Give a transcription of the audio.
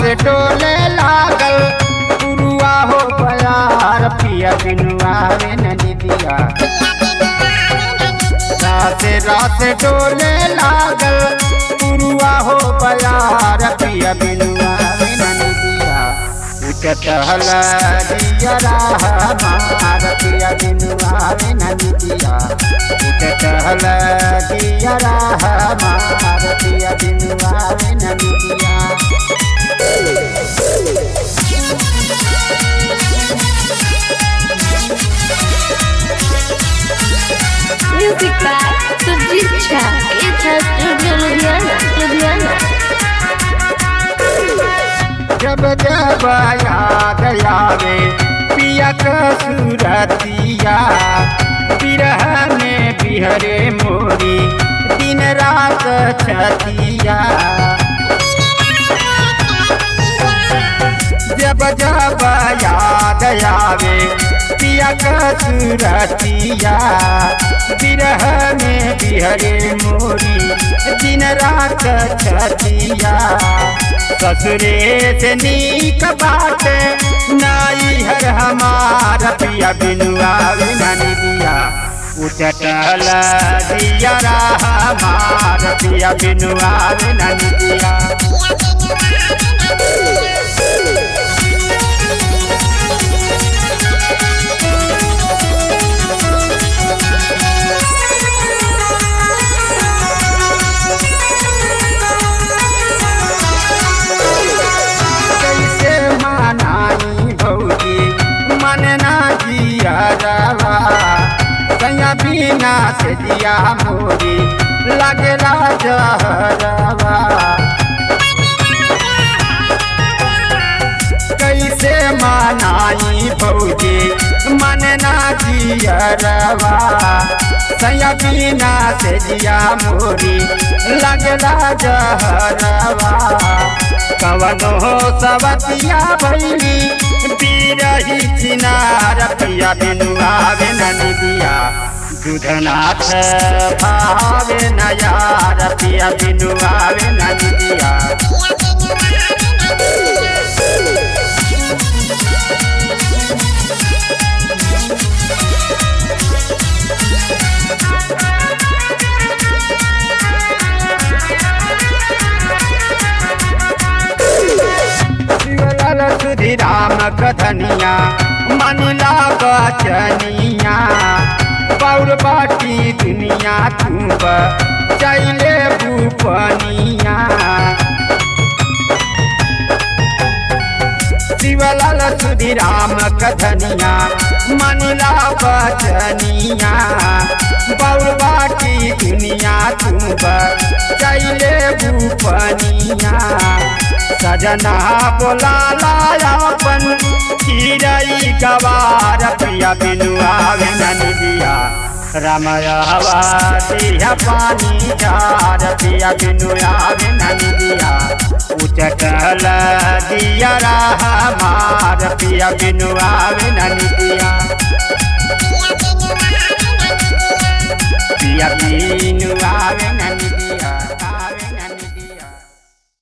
से डोले लागल पुरुआ हो बयार पिया बिनुआ वे नदिया। रात डोले लागल पुरुआ हो बयार पिया बिनुआ वे नदिया। उचटहल दियरा हमार पिया बिनुआ वे नदिया। उचटहल दियरा हमार पिया बिनुआ वे नदिया। Music by Sujit Shah. It has Studio Ludhiana. जब जब याद आवे पिया का सूरतिया बिरह में बिहरे मोरी दिन रात छतिया। जब जब याद आवे पिया का सूरतिया बिरह में बिहरे मोरी दिन रात छतिया। ससुरे से नीक बात नाई हर हमारा पिया बिनुआ वे नदिया। उचटल दियरा हमार पिया बिनुआ वे नदिया। बिना से दिया मोरी लगला जहरवा। कैसे मनाई भौजी मन ना जियरवा। सैया बिना से दिया मोरी लगला जहरवा। कवनो सवतिया भैली बिरही चिनार पिया बिनुआ वे नदिया। दूधनाथ भावे नयार पिया बिनुआ वे नदिया। सुधी राम कथनिया मनुला बचनिया। पौर बाटी दुनिया तुब चैले भूपनिया। शिवलाल सुधी राम कथनिया मनुला बचनिया। पौर बाटी दुनिया तुब चैले भूपनिया। सजना बोला लायापन चिरई गवार पिया बिनुआ वे नदिया। रमयवा दिया पानी जार पिया बिनुआ वे नदिया। उचटल दियरा हमार पिया बिनुआ वे नदिया। पिया बिनुआ वे नदिया।